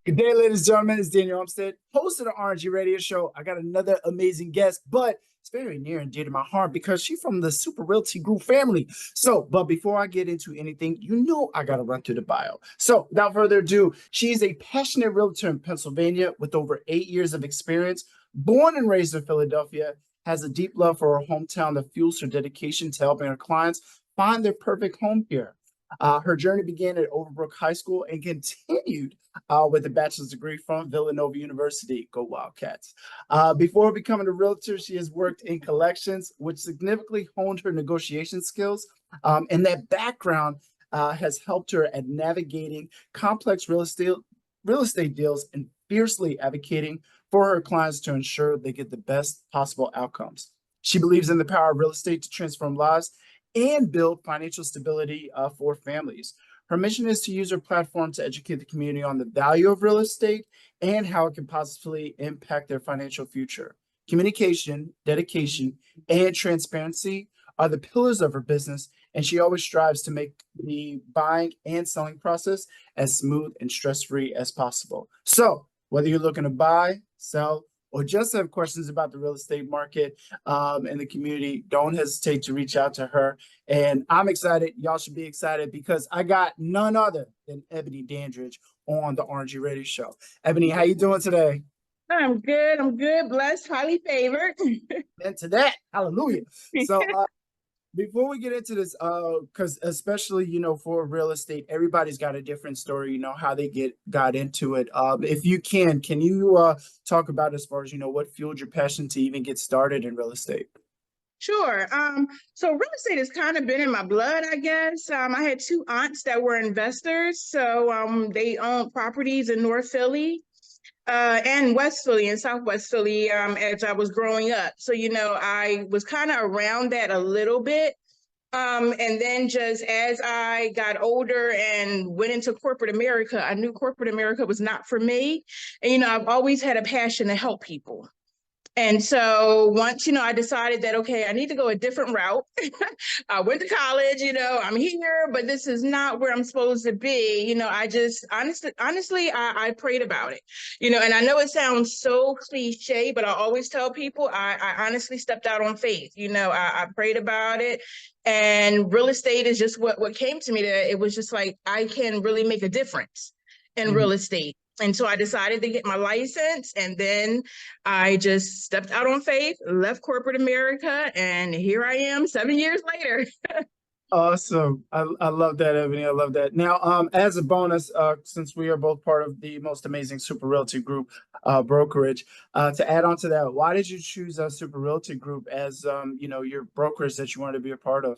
Good day, ladies and gentlemen. It's Daniel Umstead, host of the RNG radio show. I got another amazing guest, but it's very near and dear to my heart because she's from the Super Realty Group family. But before I get into anything, I got to run through the bio. So, without further ado, she is a passionate realtor in Pennsylvania with over 8 years of experience, born and raised in Philadelphia, has a deep love for her hometown that fuels her dedication to helping her clients find their perfect home here. Her journey began at Overbrook High School and continued with a bachelor's degree from Villanova University. Go Wildcats. Before becoming a realtor, she has worked in collections, which significantly honed her negotiation skills. And that background has helped her at navigating complex real estate deals and fiercely advocating for her clients to ensure they get the best possible outcomes. She believes in the power of real estate to transform lives and build financial stability for families. Her mission is to use her platform to educate the community on the value of real estate and how it can positively impact their financial future. Communication, dedication, and transparency are the pillars of her business, and she always strives to make the buying and selling process as smooth and stress-free as possible. So, whether you're looking to buy, sell, or just have questions about the real estate market and the community, don't hesitate to reach out to her. And I'm excited. Y'all should be excited because I got none other than Eboni Dandridge on the RNG Radio Show. Eboni, how you doing today? I'm good. I'm good. Blessed, highly favored. And to that, hallelujah. So before we get into this, because especially for real estate, everybody's got a different story. How they got into it. If you can you talk about as far as what fueled your passion to even get started in real estate? Sure. So real estate has kind of been in my blood, I guess. I had two aunts that were investors. So they owned properties in North Philly and West Philly and Southwest Philly as I was growing up. So, I was kind of around that a little bit. And then just as I got older and went into corporate America, I knew corporate America was not for me. And, I've always had a passion to help people. And so once, I decided that, okay, I need to go a different route. I went to college, I'm here, but this is not where I'm supposed to be. I just honestly, I prayed about it, and I know it sounds so cliche, but I always tell people I honestly stepped out on faith. I prayed about it. And real estate is just what came to me, that it was just like, I can really make a difference in real estate. And so I decided to get my license, and then I just stepped out on faith, left corporate America, and here I am 7 years later. Awesome. I love that, Ebony. I love that. Now, as a bonus, since we are both part of the most amazing Super Realty Group brokerage, to add on to that, why did you choose Super Realty Group as your brokerage that you wanted to be a part of?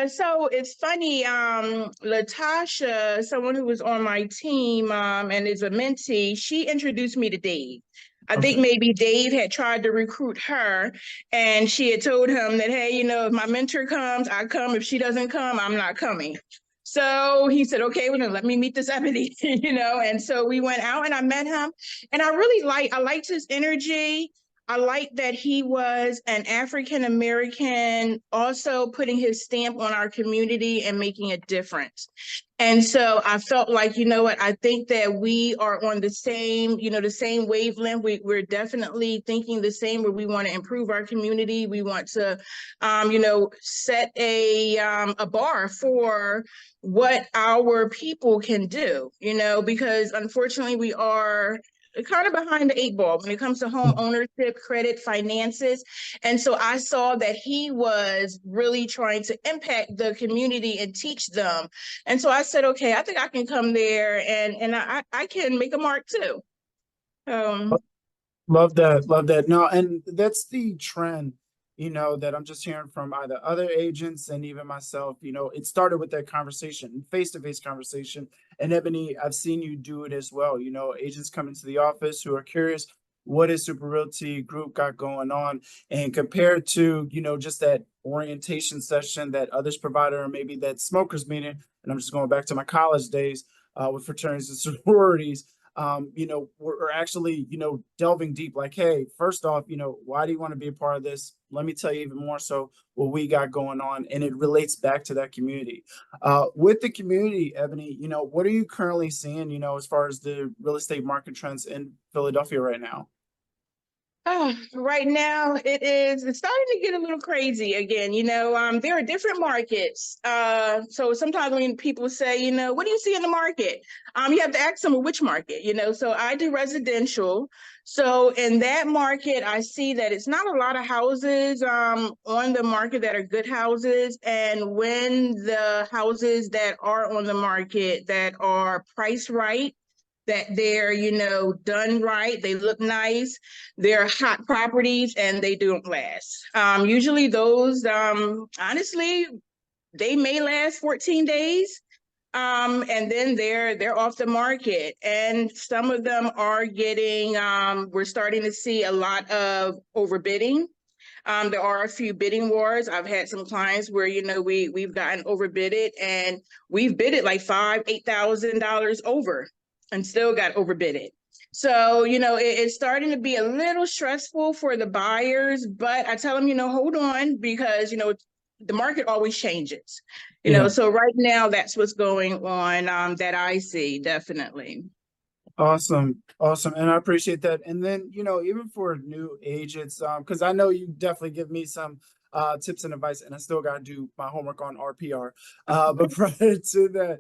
So it's funny, Latasha, someone who was on my team and is a mentee, she introduced me to Dave. I think maybe Dave had tried to recruit her, and she had told him that, hey, if my mentor comes, I come. If she doesn't come, I'm not coming. So he said, okay, well, then let me meet this Ebony, and so we went out and I met him, and I liked his energy. I like that he was an African American, also putting his stamp on our community and making a difference. And so I felt like, I think that we are on the same wavelength. We're definitely thinking the same, where we want to improve our community. We want to, set a bar for what our people can do, because unfortunately we are kind of behind the eight ball when it comes to home ownership, credit, finances. And so I saw that he was really trying to impact the community and teach them. And so I said, okay, I think I can come there and I can make a mark too. Love that. Love that. No, and that's the trend, that I'm just hearing from either other agents and even myself. It started with that conversation, face-to-face conversation. And Ebony, I've seen you do it as well. Agents come into the office who are curious, what is Super Realty Group got going on? And compared to, just that orientation session that others provide, or maybe that smokers meeting, and I'm just going back to my college days with fraternities and sororities. we're actually, delving deep, like, hey, first off, why do you want to be a part of this? Let me tell you even more so what we got going on. And it relates back to that community. With the community, Ebony, what are you currently seeing, as far as the real estate market trends in Philadelphia right now? Right now it's starting to get a little crazy again. There are different markets. So sometimes when people say, what do you see in the market? You have to ask them which market, so I do residential. So in that market, I see that it's not a lot of houses on the market that are good houses. And when the houses that are on the market that are priced right, that they're, done right, they look nice, they're hot properties, and they don't last. Usually those, honestly, they may last 14 days. And then they're off the market. And some of them are getting, we're starting to see a lot of overbidding. There are a few bidding wars. I've had some clients where, we've gotten overbidded, and we've bidded like $8,000 over and still got overbidded. So, it's starting to be a little stressful for the buyers, but I tell them, hold on, because, the market always changes, Yeah. so right now that's what's going on, that I see, definitely. Awesome. Awesome. And I appreciate that. And then, even for new agents, because I know you definitely give me some tips and advice, and I still got to do my homework on RPR. But prior to that,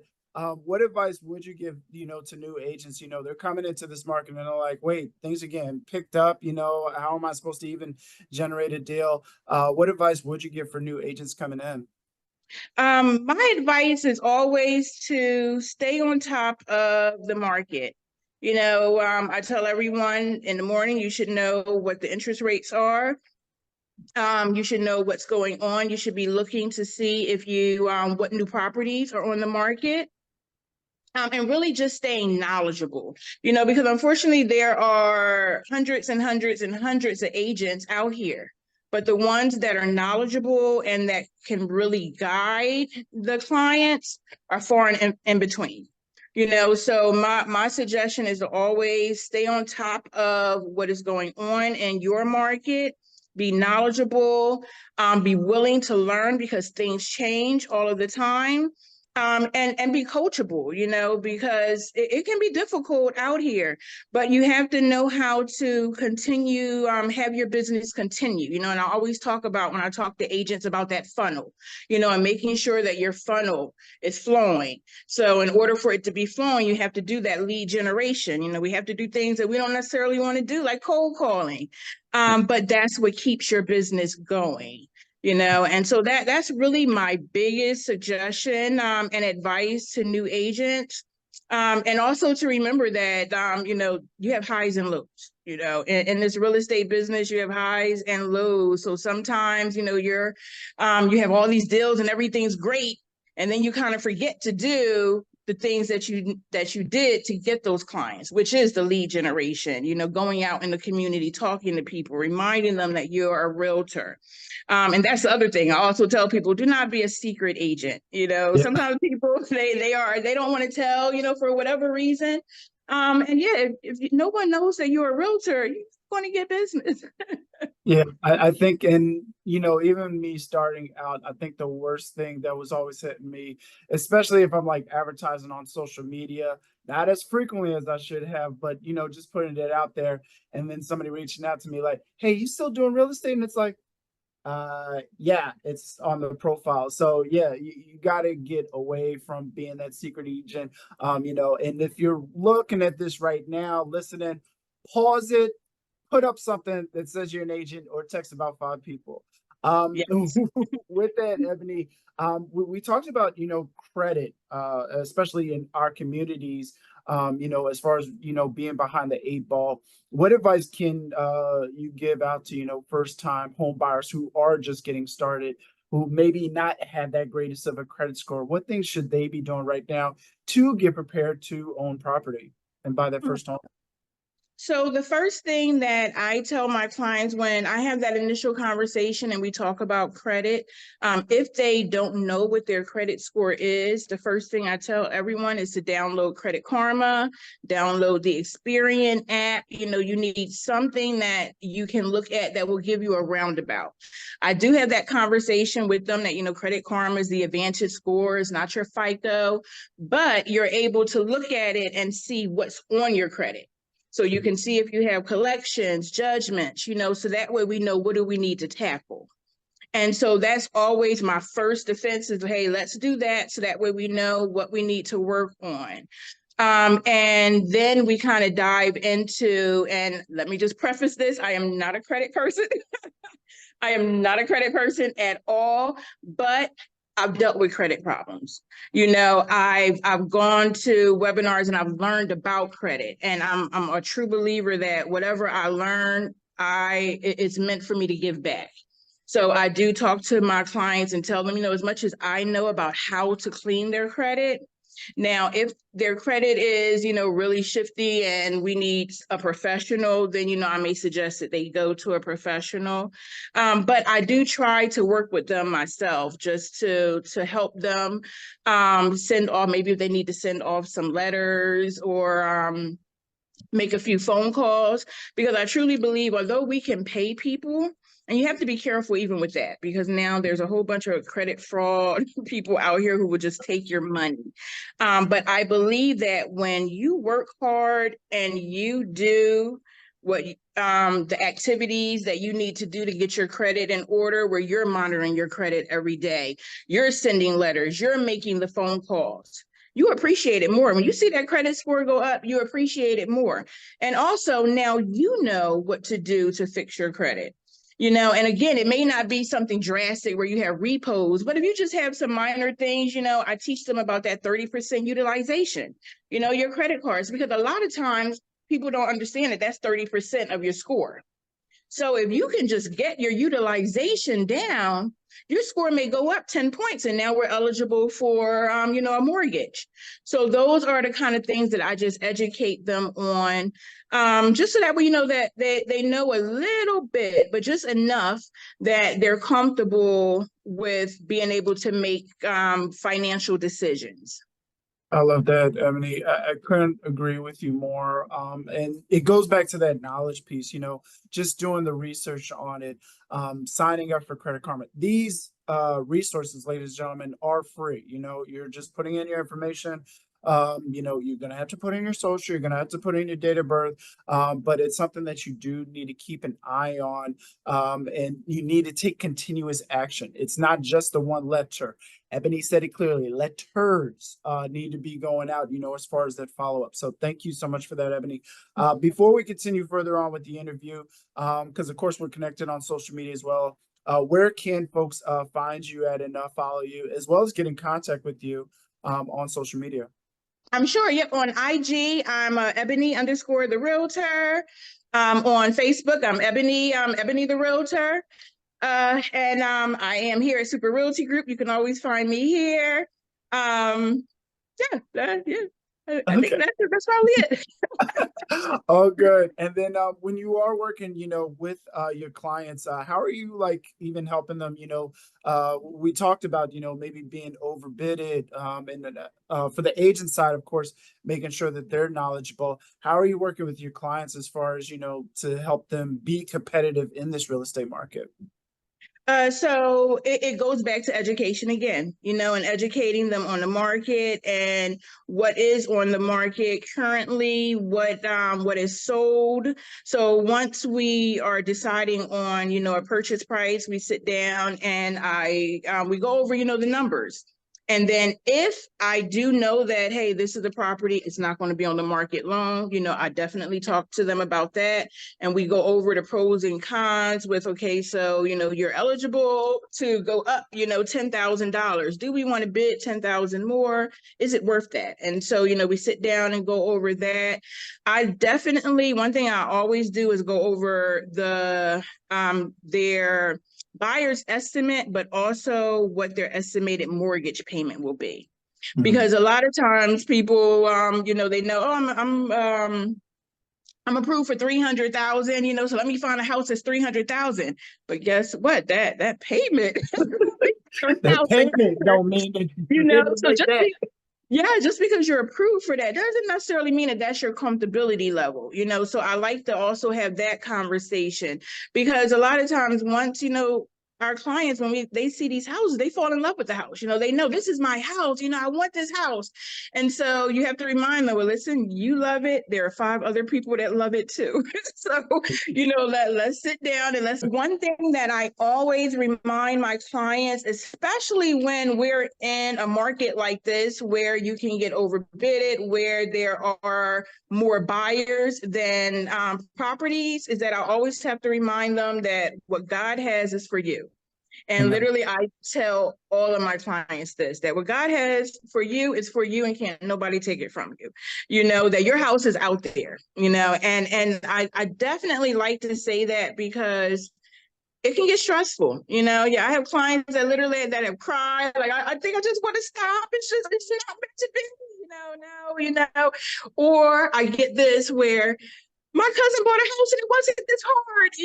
what advice would you give, to new agents? They're coming into this market and they're like, wait, things are getting picked up. How am I supposed to even generate a deal? What advice would you give for new agents coming in? My advice is always to stay on top of the market. I tell everyone in the morning, you should know what the interest rates are. You should know what's going on. You should be looking to see if what new properties are on the market. And really just staying knowledgeable, because unfortunately there are hundreds and hundreds and hundreds of agents out here, but the ones that are knowledgeable and that can really guide the clients are far and in between. So my suggestion is to always stay on top of what is going on in your market, be knowledgeable, be willing to learn because things change all of the time. And be coachable, because it can be difficult out here, but you have to know how to continue, have your business continue, and I always talk about, when I talk to agents, about that funnel, and making sure that your funnel is flowing. So in order for it to be flowing, you have to do that lead generation. We have to do things that we don't necessarily want to do, like cold calling. But that's what keeps your business going. And so that's really my biggest suggestion, and advice to new agents. And also to remember that, you have highs and lows, in this real estate business, you have highs and lows. So sometimes, you have all these deals and everything's great, and then you kind of forget to do the things that you did to get those clients, which is the lead generation, going out in the community, talking to people, reminding them that you're a realtor. And that's the other thing. I also tell people, do not be a secret agent. Yeah. Sometimes people, they don't want to tell, for whatever reason. And yeah, if no one knows that you're a realtor, you're going to get business. Yeah, I think, and even me starting out, I think the worst thing that was always hitting me, especially if I'm like advertising on social media, not as frequently as I should have, but just putting it out there, and then somebody reaching out to me like, "Hey, you still doing real estate?" And it's like, yeah, it's on the profile. So yeah, you got to get away from being that secret agent. And if you're looking at this right now, listening, pause it, put up something that says you're an agent, or text about 5 people. Yes. With that, Ebony, we talked about, credit, especially in our communities, as far as, being behind the 8 ball. What advice can you give out to, first time home buyers who are just getting started, who maybe not have that greatest of a credit score? What things should they be doing right now to get prepared to own property and buy their first home? So the first thing that I tell my clients when I have that initial conversation and we talk about credit, if they don't know what their credit score is, the first thing I tell everyone is to download Credit Karma, download the Experian app. You know, you need something that you can look at that will give you a roundabout. I do have that conversation with them that, you know, Credit Karma is the Advantage score, is not your FICO, but you're able to look at it and see what's on your credit. So you can see if you have collections, judgments, you know, so that way we know what do we need to tackle. And so that's always my first defense is, hey, let's do that. So that way we know what we need to work on. And then we kind of dive into, and let me just preface this, I am not a credit person. I am not a credit person at all, but I've dealt with credit problems. You know, I've gone to webinars and I've learned about credit, and I'm a true believer that whatever I learn, it's meant for me to give back. So I do talk to my clients and tell them, you know, as much as I know about how to clean their credit. Now, if their credit is, you know, really shifty and we need a professional, then, you know, I may suggest that they go to a professional. But I do try to work with them myself just to help them send off, maybe if they need to send off some letters or make a few phone calls, because I truly believe although we can pay people, and you have to be careful even with that, because now there's a whole bunch of credit fraud people out here who will just take your money. But I believe that when you work hard and you do what the activities that you need to do to get your credit in order, where you're monitoring your credit every day, you're sending letters, you're making the phone calls, you appreciate it more. When you see that credit score go up, you appreciate it more. And also now you know what to do to fix your credit. You know, and again, it may not be something drastic where you have repos, but if you just have some minor things, you know, I teach them about that 30% utilization, you know, your credit cards, because a lot of times people don't understand that that's 30% of your score. So if you can just get your utilization down, your score may go up 10 points, and now we're eligible for, you know, a mortgage. So those are the kind of things that I just educate them on, just so that way, you know, that they know a little bit, but just enough that they're comfortable with being able to make financial decisions. I love that, Ebony. I couldn't agree with you more. And it goes back to that knowledge piece, you know, just doing the research on it, signing up for Credit Karma. These resources, ladies and gentlemen, are free. You know, you're just putting in your information. You know, you're going to have to put in your social, you're going to have to put in your date of birth, but it's something that you do need to keep an eye on, and you need to take continuous action. It's not just the one letter. Ebony said it clearly, letters need to be going out, you know, as far as that follow-up. So thank you so much for that, Ebony. Before we continue further on with the interview, because of course we're connected on social media as well, where can folks find you at and follow you, as well as get in contact with you on social media? I'm sure. Yep. On IG, I'm Eboni _ the Realtor. On Facebook, I'm Eboni the Realtor. And I am here at Super Realty Group. You can always find me here. Yeah. I think that's probably it. Oh, good. And then when you are working, you know, with your clients, how are you like even helping them? You know, we talked about, you know, maybe being overbidded, and then for the agent side, of course, making sure that they're knowledgeable. How are you working with your clients as far as, you know, to help them be competitive in this real estate market? So it goes back to education again, you know, and educating them on the market and what is on the market currently, what is sold. So once we are deciding on, you know, a purchase price, we sit down and we go over, you know, the numbers. And then if I do know that, hey, this is the property, it's not going to be on the market long, you know, I definitely talk to them about that. And we go over the pros and cons with, okay, so, you know, you're eligible to go up, you know, $10,000. Do we want to bid 10,000 more? Is it worth that? And so, you know, we sit down and go over that. I definitely, one thing I always do is go over their buyer's estimate, but also what their estimated mortgage payment will be. Because a lot of times people, you know, they know, oh, I'm approved for 300,000, so let me find a house that's 300,000. But guess what? That payment, The 3,000, payment don't mean that you so like that. yeah, just because you're approved for that doesn't necessarily mean that that's your comfortability level, So I like to also have that conversation, because a lot of times once, our clients, when they see these houses, they fall in love with the house. They know this is my house. I want this house. And so you have to remind them, well, listen, you love it. There are 5 other people that love it too. So, let's sit down, and one thing that I always remind my clients, especially when we're in a market like this, where you can get overbidded, where there are more buyers than properties, is that I always have to remind them that what God has is for you. And Amen. literally, I tell all of my clients that what God has for you is for you, and can't nobody take it from you. That your house is out there, and I definitely like to say that, because it can get stressful. Yeah, I have clients that literally that have cried, like, I think I just want to stop. It's not meant to be, no. Or I get this where my cousin bought a house and it wasn't this hard,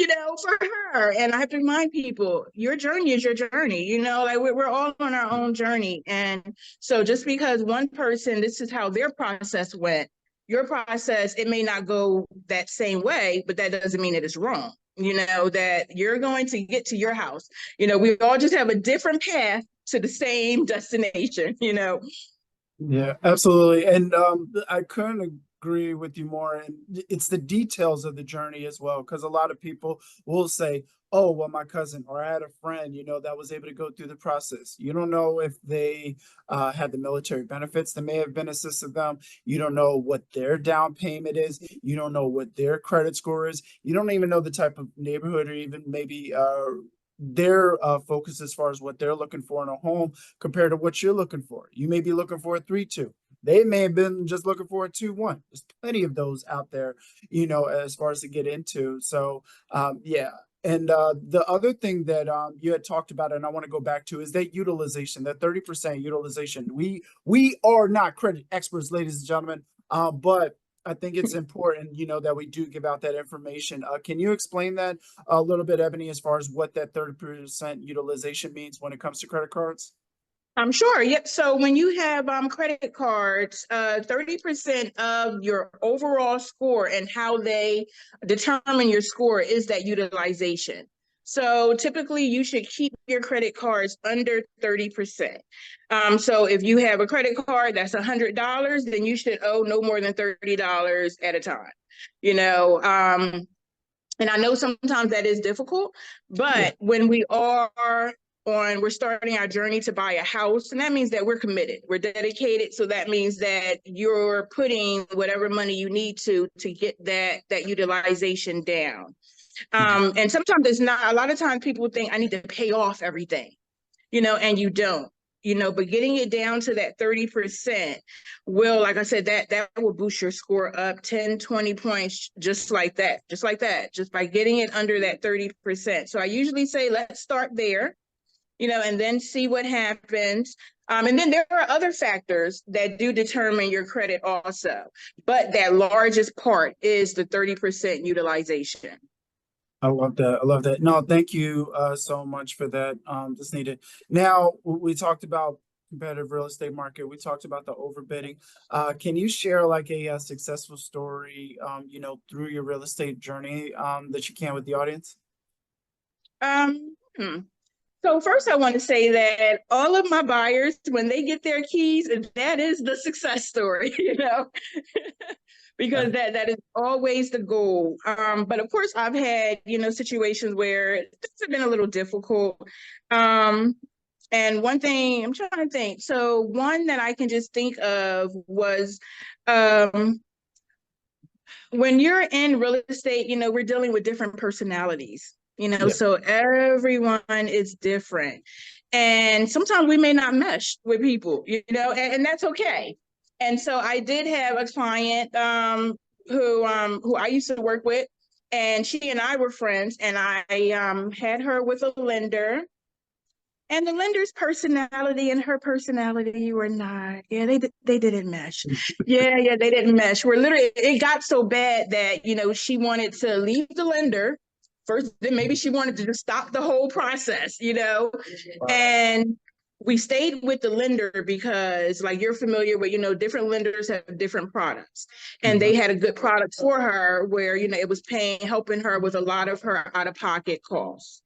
for her. And I have to remind people, your journey is your journey, like we're all on our own journey. And so just because one person, this is how their process went, your process, it may not go that same way, but that doesn't mean that it's wrong. That you're going to get to your house. We all just have a different path to the same destination. Yeah, absolutely. And I couldn't agree with you more. And it's the details of the journey as well, because a lot of people will say, oh, well, my cousin or I had a friend, that was able to go through the process. You don't know if they had the military benefits that may have been assisted them. You don't know what their down payment is. You don't know what their credit score is. You don't even know the type of neighborhood, or even maybe their focus as far as what they're looking for in a home compared to what you're looking for. You may be looking for a 3-2. They may have been just looking for a 2-1. There's plenty of those out there, as far as to get into. So, yeah. And the other thing that you had talked about, and I want to go back to, is that utilization, that 30% utilization. We are not credit experts, ladies and gentlemen, but I think it's important, that we do give out that information. Can you explain that a little bit, Ebony, as far as what that 30% utilization means when it comes to credit cards? I'm sure. Yep. So when you have credit cards, 30% of your overall score and how they determine your score is that utilization. So typically you should keep your credit cards under 30%. So if you have a credit card that's $100, then you should owe no more than $30 at a time. And I know sometimes that is difficult, but when we're starting our journey to buy a house, and that means that we're committed, we're dedicated. So that means that you're putting whatever money you need to get that utilization down. And sometimes it's not, a lot of times people think I need to pay off everything, and you don't. But getting it down to that 30% will, like I said, that will boost your score up 10, 20 points, just like that, just by getting it under that 30%. So I usually say, let's start there, and then see what happens. And then there are other factors that do determine your credit also, but that largest part is the 30% utilization. I love that. I love that. No, thank you so much for that. Just needed. Now, we talked about competitive real estate market. We talked about the overbidding. Can you share like a successful story, through your real estate journey that you can with the audience? Um, hmm. So first, I want to say that all of my buyers, when they get their keys, that is the success story, because that is always the goal. But of course, I've had, situations where things have been a little difficult. And one thing I'm trying to think. So one that I can just think of was when you're in real estate, we're dealing with different personalities. So everyone is different. And sometimes we may not mesh with people, and that's okay. And so I did have a client who I used to work with, and she and I were friends, and I had her with a lender. And the lender's personality and her personality were not, yeah, they didn't mesh. Yeah, they didn't mesh. We're literally, it got so bad that, she wanted to leave the lender first, then maybe she wanted to just stop the whole process, Wow. and we stayed with the lender because, like, you're familiar with, different lenders have different products, and Mhm. they had a good product for her where, it was helping her with a lot of her out-of-pocket costs.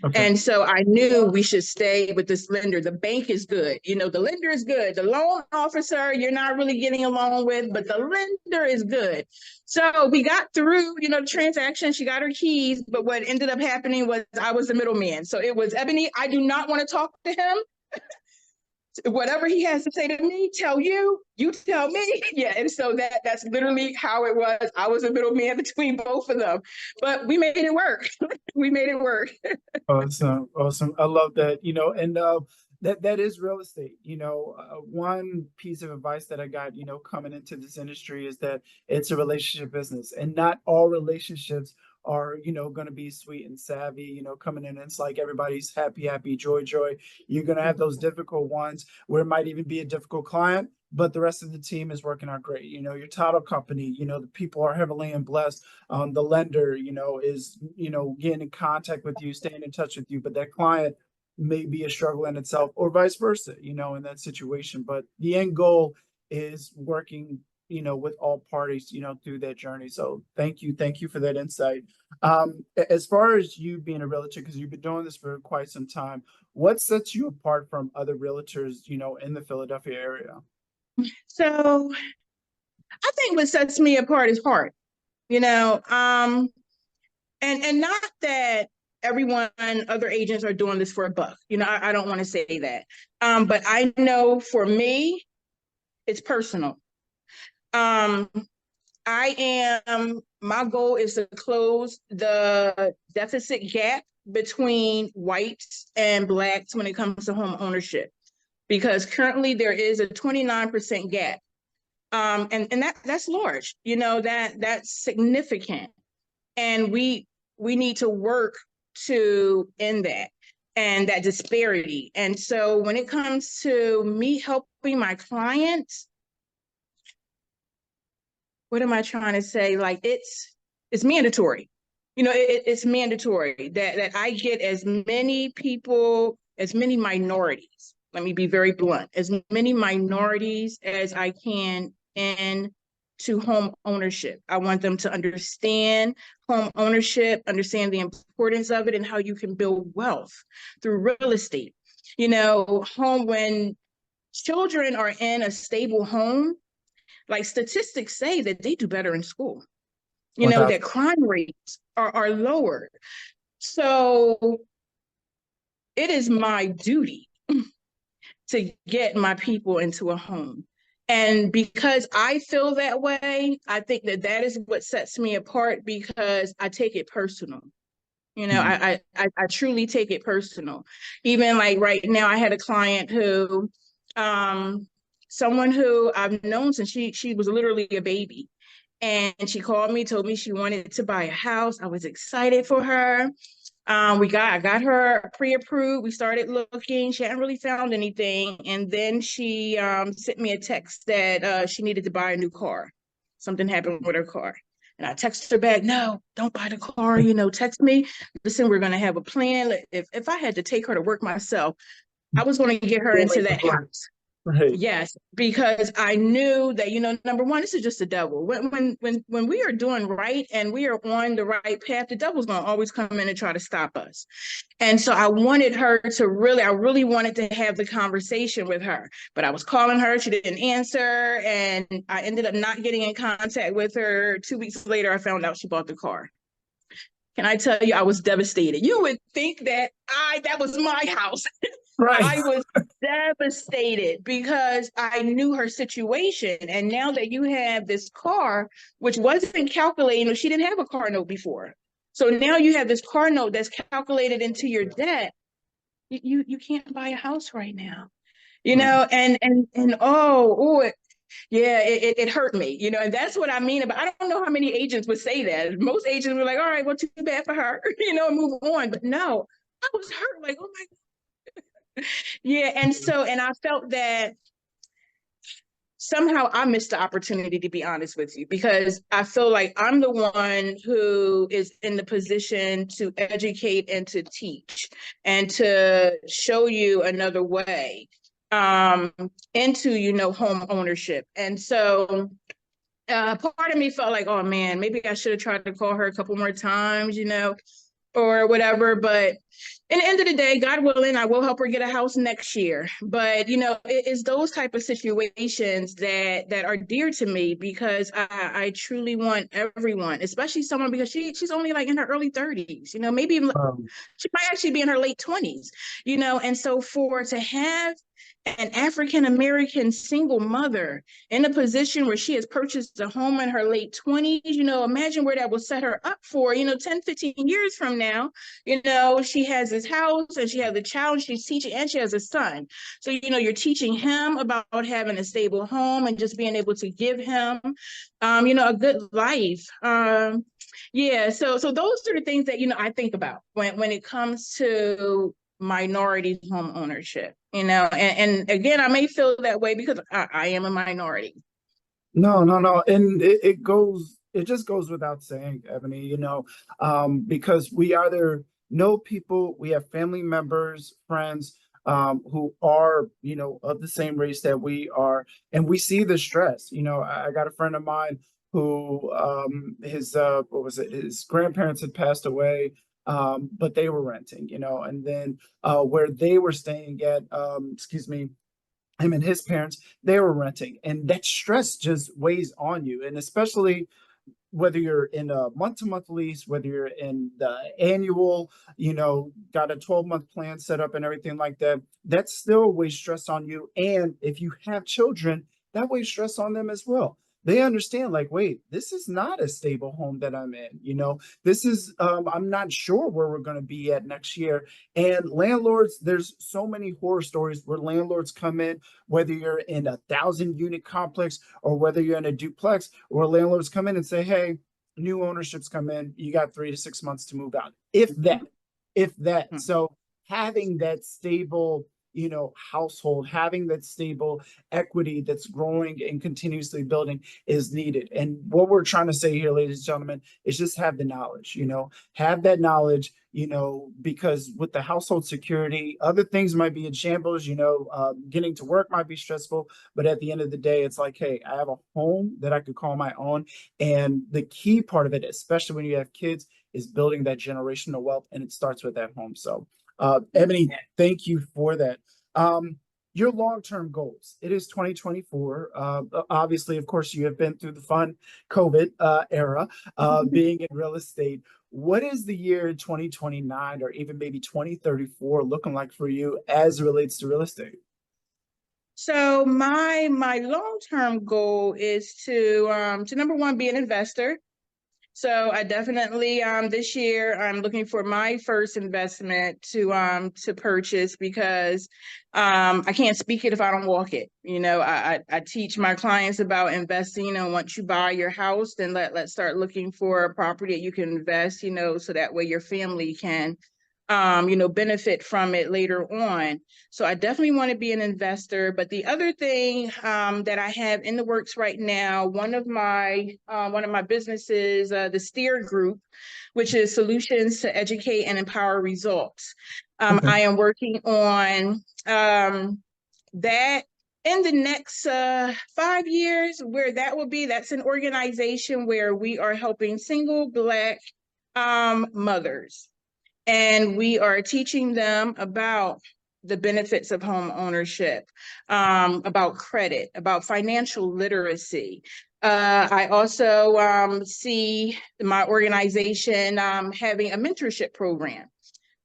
Okay. And so I knew we should stay with this lender. The bank is good. The lender is good. The loan officer, you're not really getting along with, but the lender is good. So we got through, the transaction. She got her keys. But what ended up happening was I was the middleman. So it was, Ebony, I do not want to talk to him. Whatever he has to say to me, tell you, you tell me. Yeah. And so that's literally how it was. I was a middleman between both of them, but we made it work. We made it work. Awesome, awesome. I love that. And that is real estate. One piece of advice that I got, coming into this industry is that it's a relationship business, and not all relationships are, going to be sweet and savvy. Coming in, it's like everybody's happy, happy, joy, joy. You're going to have those difficult ones where it might even be a difficult client, but the rest of the team is working out great. Your title company, the people are heavily and blessed. The lender, is, getting in contact with you, staying in touch with you, but that client may be a struggle in itself, or vice versa, in that situation. But the end goal is working, with all parties, through that journey. So thank you for that insight. As far as you being a realtor, because you've been doing this for quite some time, what sets you apart from other realtors, in the Philadelphia area? So I think what sets me apart is heart, and not that everyone, other agents are doing this for a buck. I don't want to say that. But I know for me, it's personal. Um, my goal is to close the deficit gap between whites and blacks when it comes to home ownership, because currently there is a 29% gap. And that's large, that's significant. And we need to work to end that and that disparity. And so when it comes to me helping my clients, what am I trying to say? Like, it's mandatory. It's mandatory that I get as many people, as many minorities. Let me be very blunt, as many minorities as I can into home ownership. I want them to understand home ownership, understand the importance of it, and how you can build wealth through real estate. When children are in a stable home, like, statistics say that they do better in school, that 1,000. crime rates are lower. So it is my duty to get my people into a home. And because I feel that way, I think that is what sets me apart, because I take it personal. Mhm. I truly take it personal. Even like right now, I had a client who, someone who I've known since she was literally a baby. And she called me, told me she wanted to buy a house. I was excited for her. I got her pre-approved. We started looking. She hadn't really found anything. And then she sent me a text that she needed to buy a new car. Something happened with her car. And I texted her back, no, don't buy the car, text me. Listen, we're going to have a plan. If I had to take her to work myself, I was going to get her Don't into make it that work. house. Right. Yes, because I knew that, number one, this is just the devil. When we are doing right and we are on the right path, the devil's gonna always come in and try to stop us. And so I wanted her to I really wanted to have the conversation with her, but I was calling her, she didn't answer, and I ended up not getting in contact with her. 2 weeks later, I found out she bought the car. Can I tell you, I was devastated. You would think that that was my house. Right. I was devastated because I knew her situation. And now that you have this car, which wasn't calculated, she didn't have a car note before. So now you have this car note that's calculated into your debt. You can't buy a house right now, Right. and yeah, it hurt me, and that's what I mean about, I don't know how many agents would say that. Most agents were like, all right, well, too bad for her, and move on. But no, I was hurt, like, oh my God. Yeah, and I felt that somehow I missed the opportunity, to be honest with you, because I feel like I'm the one who is in the position to educate and to teach and to show you another way um, into, home ownership. And so part of me felt like, oh man, maybe I should have tried to call her a couple more times, or whatever. But in the end of the day, God willing, I will help her get a house next year. But it's those type of situations that are dear to me, because I truly want everyone, especially someone, because she's only like in her early 30s, maybe even, Um, she might actually be in her late 20s, and so to have an African American single mother in a position where she has purchased a home in her late 20s, imagine where that will set her up for, 10, 15 years from now. She has this house and she has a child she's teaching, and she has a son. So, you're teaching him about having a stable home and just being able to give him, a good life. Yeah, so those are the things that, I think about when it comes to minority home ownership, and again, I may feel that way because I am a minority. No, no, no. And it just goes without saying, Ebony, because we either know people, we have family members, friends, who are, of the same race that we are, and we see the stress. I got a friend of mine who, his, what was it? His grandparents had passed away, but they were renting, and then, where they were staying at, excuse me, him and his parents, they were renting, and that stress just weighs on you. And especially whether you're in a month-to-month lease, whether you're in the annual, got a 12-month plan set up and everything like that, that still weighs stress on you. And if you have children, that weighs stress on them as well. They understand, like, wait, this is not a stable home that I'm in. This is, I'm not sure where we're going to be at next year. And landlords, there's so many horror stories where landlords come in, whether you're in 1,000-unit complex or whether you're in a duplex, where landlords come in and say, hey, new ownerships come in, you got 3 to 6 months to move out, if that. So having that stable, household, having that stable equity that's growing and continuously building is needed. And what we're trying to say here, ladies and gentlemen, is just have the knowledge, have that knowledge, because with the household security, other things might be in shambles, getting to work might be stressful, but at the end of the day, it's like, hey, I have a home that I could call my own. And the key part of it, especially when you have kids, is building that generational wealth, and it starts with that home. So Ebony, thank you for that. Your long-term goals. It is 2024. Obviously, of course, you have been through the fun COVID era, being in real estate. What is the year 2029 or even maybe 2034 looking like for you as it relates to real estate? So my long-term goal is to number one, be an investor. So I definitely this year I'm looking for my first investment to purchase, because I can't speak it if I don't walk it. I teach my clients about investing. Once you buy your house, then let's start looking for a property that you can invest, so that way your family can benefit from it later on. So I definitely want to be an investor. But the other thing that I have in the works right now, one of my businesses, the Steer Group, which is Solutions to Educate and Empower Results. Okay. I am working on that in the next 5 years, where that will be. That's an organization where we are helping single Black mothers, and we are teaching them about the benefits of home ownership, about credit, about financial literacy. I also see my organization having a mentorship program.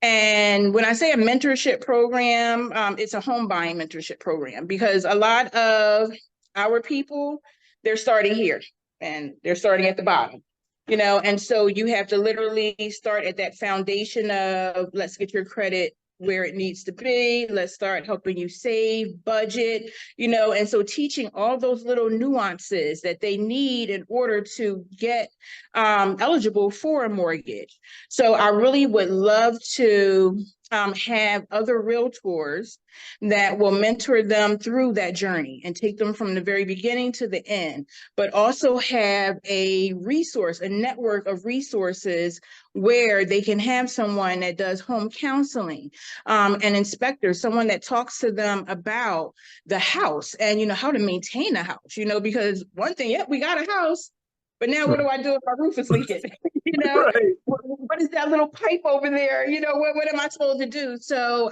And when I say a mentorship program, it's a home buying mentorship program, because a lot of our people, they're starting here and they're starting at the bottom. And so you have to literally start at that foundation of, let's get your credit where it needs to be. Let's start helping you save, budget, and so teaching all those little nuances that they need in order to get eligible for a mortgage. So I really would love to have other realtors that will mentor them through that journey and take them from the very beginning to the end, but also have a resource, a network of resources where they can have someone that does home counseling, an inspector, someone that talks to them about the house and, you know, how to maintain a house, you know, because one thing, yep, we got a house, but now what do I do if my roof is leaking? You know, Right. what is that little pipe over there? You know, what am I supposed to do? So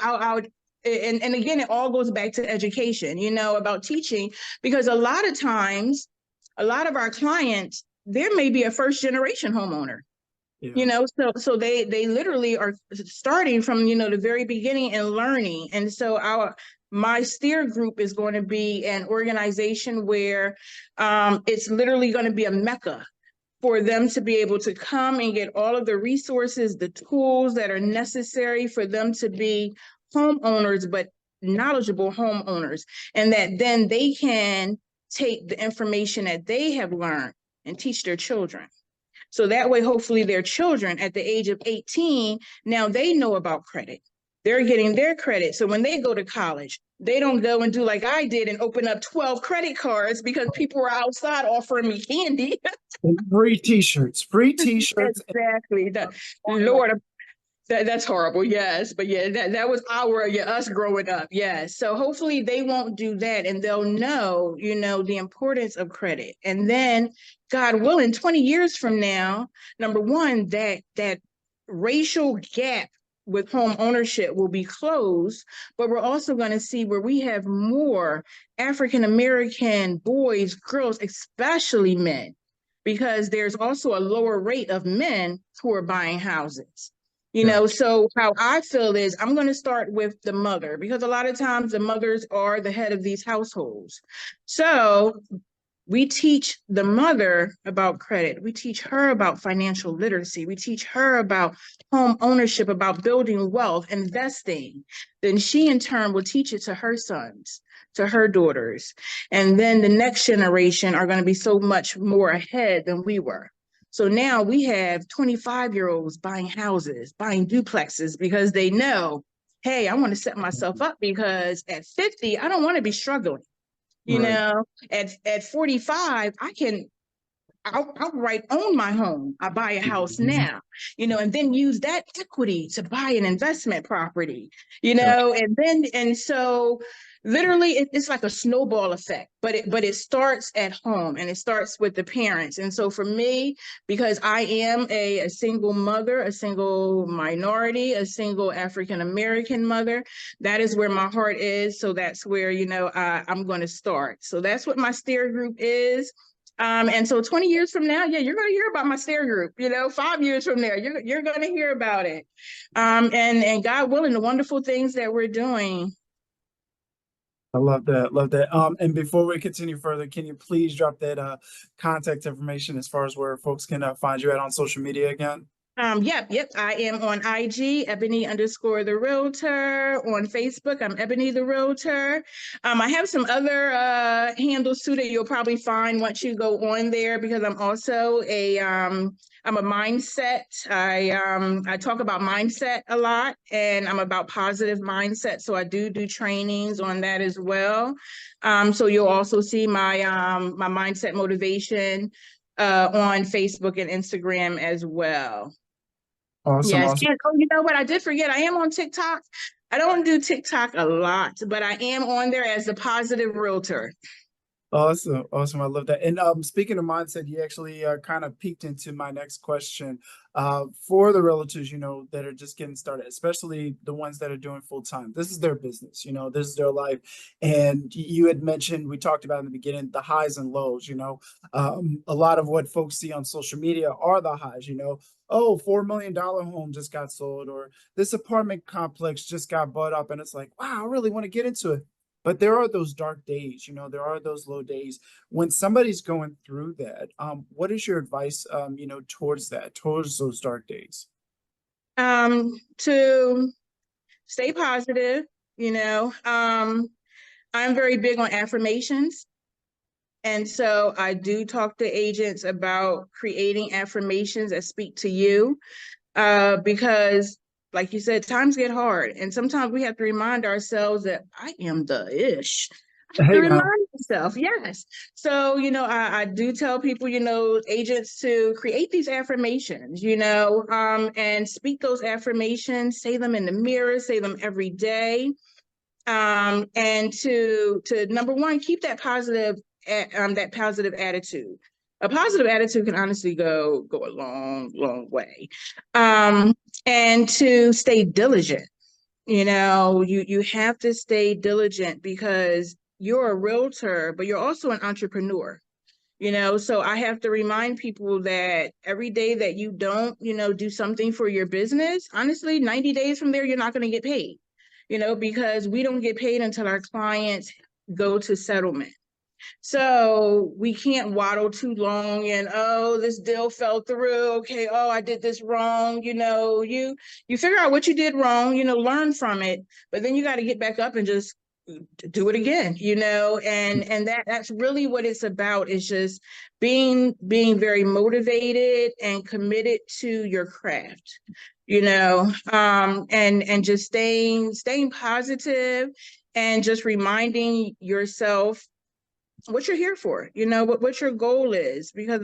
and again, it all goes back to education, you know, about teaching, because a lot of times, a lot of our clients, there may be a first generation homeowner, Yeah. you know, so they literally are starting from, you know, the very beginning and learning. And so my steer group is going to be an organization where it's literally going to be a mecca for them to be able to come and get all of the resources, the tools that are necessary for them to be homeowners, but knowledgeable homeowners. And that then they can take the information that they have learned and teach their children. So that way, hopefully their children at the age of 18, now they know about credit. They're getting their credit. So when they go to college, they don't go and do like I did and open up 12 credit cards because people were outside offering me candy. And free t-shirts, free t-shirts. Exactly. Lord, that's horrible. Yes. But yeah, that was us growing up. Yes. So hopefully they won't do that and they'll know, you know, the importance of credit. And then, God willing, 20 years from now, number one, that racial gap with home ownership will be closed, but we're also going to see where we have more African American boys, girls, especially men, because there's also a lower rate of men who are buying houses. You know, so how I feel is I'm going to start with the mother, because a lot of times the mothers are the head of these households. So we teach the mother about credit. We teach her about financial literacy. We teach her about home ownership, about building wealth, investing. Then she in turn will teach it to her sons, to her daughters. And then the next generation are going to be so much more ahead than we were. So now we have 25-year-olds buying houses, buying duplexes, because they know, hey, I want to set myself up because at 50, I don't want to be struggling. You Right. know, at 45, I can outright own my home. I buy a house now, you know, and then use that equity to buy an investment property, you know, and so literally it's like a snowball effect, but it starts at home and it starts with the parents. And so for me, because I am a single mother, a single minority, a single African American mother, that is where my heart is. So that's where, you know, I'm going to start. So that's what my steer group is. And so 20 years from now, yeah, you're going to hear about my steer group. You know, 5 years from there, you're going to hear about it. And God willing, the wonderful things that we're doing. I love that. Love that. And before we continue further, can you please drop that contact information as far as where folks can find you at on social media again? Yep. I am on IG, Eboni _ the Realtor. On Facebook, I'm Eboni the Realtor. I have some other handles too that you'll probably find once you go on there, because I'm also I'm a mindset. I talk about mindset a lot, and I'm about positive mindset. So I do trainings on that as well. So you'll also see my my mindset motivation on Facebook and Instagram as well. Awesome. Yes. Awesome. And oh, you know what? I did forget. I am on TikTok. I don't do TikTok a lot, but I am on there as a positive realtor. Awesome. Awesome. I love that. And speaking of mindset, you actually kind of peeked into my next question. For the realtors, you know, that are just getting started, especially the ones that are doing full time. This is their business, you know, this is their life. And you had mentioned, we talked about in the beginning, the highs and lows, you know. A lot of what folks see on social media are the highs, you know. Oh, $4 million home just got sold, or this apartment complex just got bought up. And it's like, wow, I really want to get into it. But there are those dark days, you know, there are those low days when somebody's going through that. What is your advice, you know, towards that, towards those dark days? To stay positive, you know. I'm very big on affirmations. And so I do talk to agents about creating affirmations that speak to you, because like you said, times get hard. And sometimes we have to remind ourselves that I am the ish. I have to Hey now. remind myself, yes. So, I do tell people, agents to create these affirmations, and speak those affirmations, say them in the mirror, say them every day. And to number one, keep that positive attitude. A positive attitude can honestly go a long, long way. And to stay diligent. You have to stay diligent because you're a realtor, but you're also an entrepreneur. So I have to remind people that every day that you don't, do something for your business, honestly, 90 days from there, you're not going to get paid, because we don't get paid until our clients go to settlement. So we can't waddle too long and, oh, this deal fell through. Okay, oh, I did this wrong. You figure out what you did wrong, learn from it, but then you got to get back up and just do it again, and that's really what it's about, is just being very motivated and committed to your craft, and just staying positive and just reminding yourself what you're here for, what your goal is, because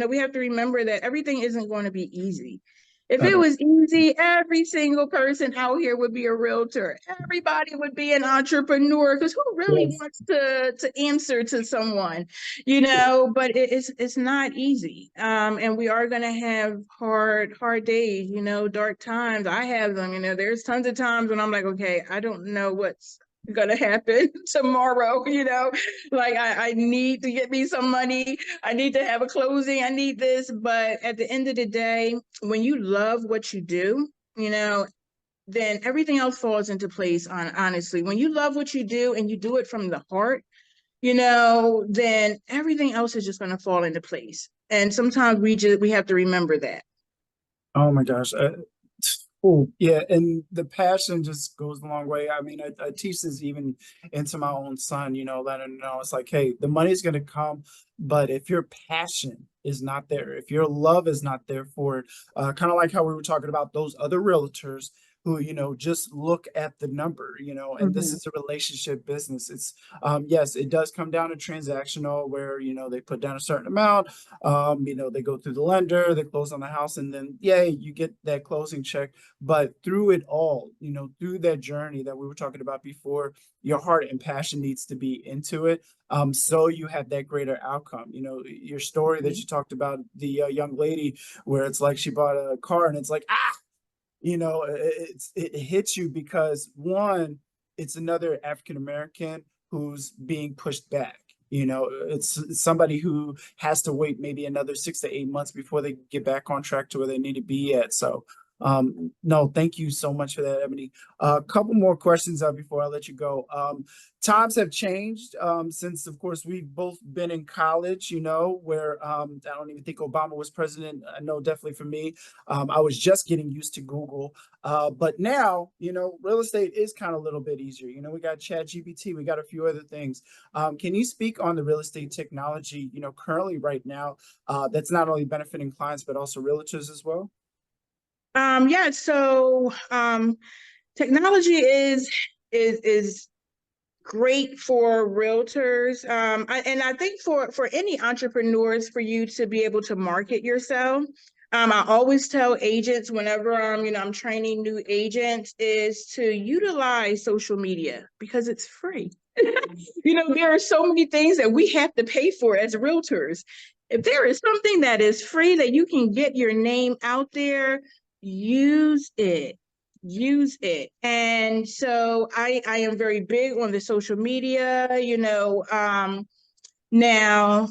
we have to remember that everything isn't going to be easy. If it was easy, every single person out here would be a realtor. Everybody would be an entrepreneur, because who really Yes. wants to answer to someone, but it's not easy. And we are gonna have hard days, dark times. I have them, there's tons of times when I'm like, okay, I don't know what's gonna happen tomorrow, like I need to get me some money, I need to have a closing, I need this. But at the end of the day, when you love what you do, then everything else falls into place. Honestly, when you love what you do and you do it from the heart, then everything else is just going to fall into place. And sometimes we have to remember that. Oh my gosh. Oh, yeah, and the passion just goes a long way. I mean, I teach this even into my own son, letting him know it's like, hey, the money's going to come, but if your passion is not there, if your love is not there for it, kind of like how we were talking about those other realtors who, just look at the number, and this Mhm. is a relationship business. It's, yes, it does come down to transactional where, they put down a certain amount, they go through the lender, they close on the house, and then, yeah, you get that closing check. But through it all, through that journey that we were talking about before, your heart and passion needs to be into it. So you have that greater outcome. Your story that you talked about, the young lady where it's like she bought a car and it's like, it hits you because one, it's another African American who's being pushed back. It's somebody who has to wait maybe another 6 to 8 months before they get back on track to where they need to be at. So, no, thank you so much for that, Ebony. A couple more questions before I let you go. Times have changed since, of course, we've both been in college, where I don't even think Obama was president. I know definitely for me, I was just getting used to Google. But now, real estate is kind of a little bit easier. We got Chat GPT, we got a few other things. Can you speak on the real estate technology, currently right now, that's not only benefiting clients, but also realtors as well? Yeah, so technology is great for realtors. And I think for any entrepreneurs, for you to be able to market yourself. I always tell agents whenever I'm training new agents is to utilize social media because it's free. There are so many things that we have to pay for as realtors. If there is something that is free that you can get your name out there, use it. Use it. And so I am very big on the social media, now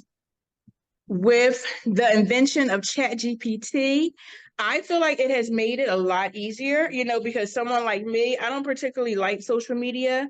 with the invention of Chat GPT, I feel like it has made it a lot easier, because someone like me, I don't particularly like social media.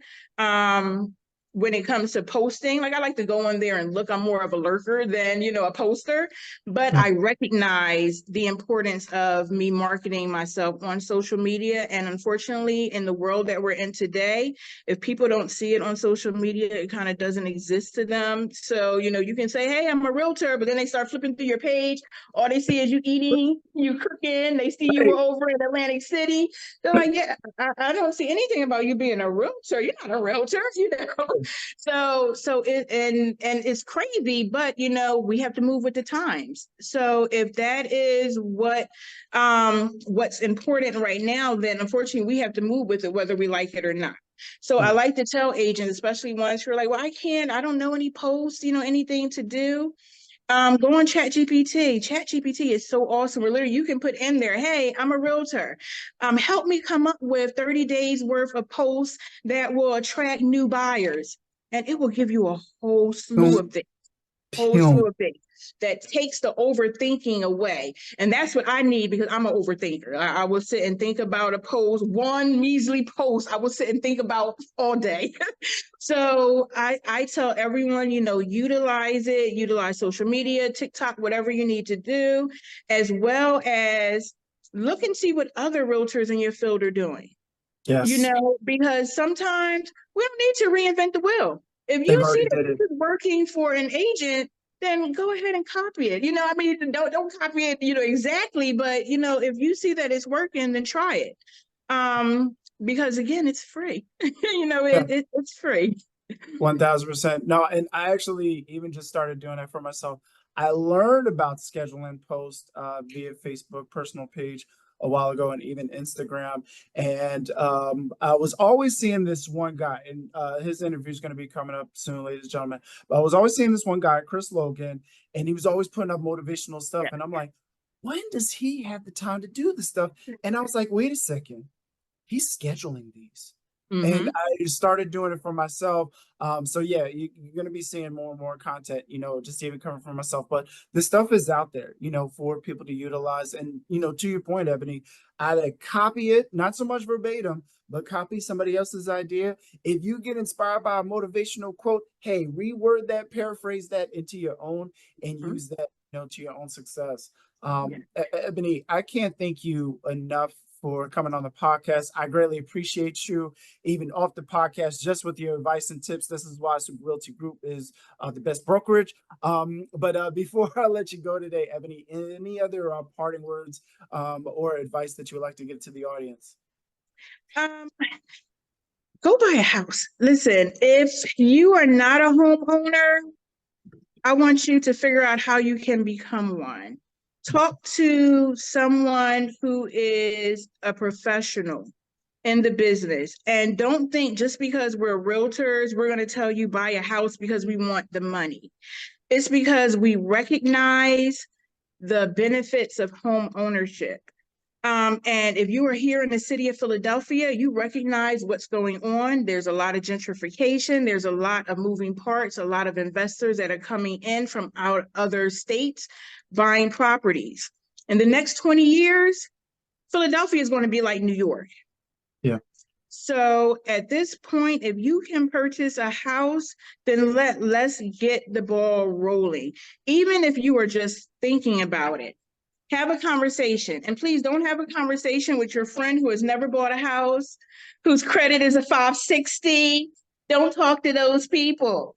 when it comes to posting. Like I like to go on there and look. I'm more of a lurker than, a poster, but I recognize the importance of me marketing myself on social media. And unfortunately, in the world that we're in today, if people don't see it on social media, it kind of doesn't exist to them. So, you can say, hey, I'm a realtor, but then they start flipping through your page. All they see is you eating, you cooking. They see you were over in Atlantic City. They're like, yeah, I don't see anything about you being a realtor. You're not a realtor, So it's crazy, but we have to move with the times. So if that is what's important right now, then unfortunately we have to move with it, whether we like it or not. So I like to tell agents, especially ones who are like, well, I don't know any posts, anything to do. Go on ChatGPT. ChatGPT is so awesome. Where literally you can put in there, hey, I'm a realtor. Help me come up with 30 days worth of posts that will attract new buyers. And it will give you a whole slew of things. That takes the overthinking away. And that's what I need, because I'm an overthinker. I will sit and think about a post, one measly post, I will sit and think about all day. So I tell everyone, utilize it, utilize social media, TikTok, whatever you need to do, as well as look and see what other realtors in your field are doing. Yes. Because sometimes we don't need to reinvent the wheel. If They've you see already that did it. this is working for an agent, then go ahead and copy it. Don't copy it, exactly, but if you see that it's working, then try it. Because again, it's free. It's free. 1000%. No, and I actually even just started doing it for myself. I learned about scheduling posts via Facebook personal page a while ago, and even Instagram. And I was always seeing this one guy, and his interview is going to be coming up soon, ladies and gentlemen. But I was always seeing this one guy, Chris Logan, and he was always putting up motivational stuff. And I'm like, when does he have the time to do this stuff? And I was like, wait a second, he's scheduling these. And I started doing it for myself. So yeah, you're going to be seeing more and more content, just even coming from myself. But the stuff is out there, for people to utilize. And, to your point, Ebony, either copy it, not so much verbatim, but copy somebody else's idea. If you get inspired by a motivational quote, hey, reword that, paraphrase that into your own, and use that, to your own success. Ebony, I can't thank you enough for coming on the podcast. I greatly appreciate you, even off the podcast, just with your advice and tips. This is why Super Realty Group is the best brokerage. But before I let you go today, Ebony, any other parting words or advice that you would like to give to the audience? Go buy a house. Listen, if you are not a homeowner, I want you to figure out how you can become one. Talk to someone who is a professional in the business, and don't think just because we're realtors, we're going to tell you buy a house because we want the money. It's because we recognize the benefits of home ownership. And if you are here in the city of Philadelphia, you recognize what's going on. There's a lot of gentrification. There's a lot of moving parts, a lot of investors that are coming in from out other states buying properties. In the next 20 years, Philadelphia is going to be like New York. Yeah. So at this point, if you can purchase a house, then let's get the ball rolling. Even if you are just thinking about it. Have a conversation, and please don't have a conversation with your friend who has never bought a house, whose credit is a 560. Don't talk to those people.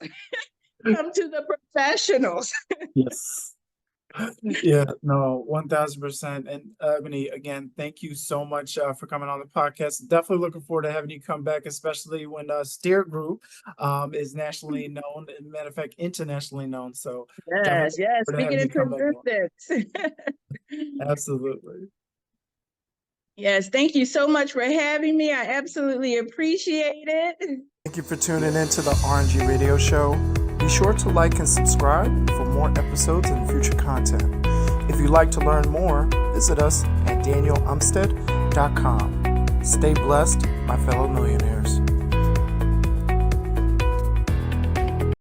Come to the professionals. Yes. Yeah, no, 1000%. And Ebony, again, thank you so much for coming on the podcast. Definitely looking forward to having you come back, especially when Steer Group is nationally known, and matter of fact, internationally known. So yes, speaking into business. Absolutely. Yes, thank you so much for having me. I absolutely appreciate it. Thank you for tuning in to the RNG Radio Show. Be sure to like and subscribe for more episodes and future content. If you'd like to learn more, visit us at danielumstead.com. Stay blessed, my fellow millionaires.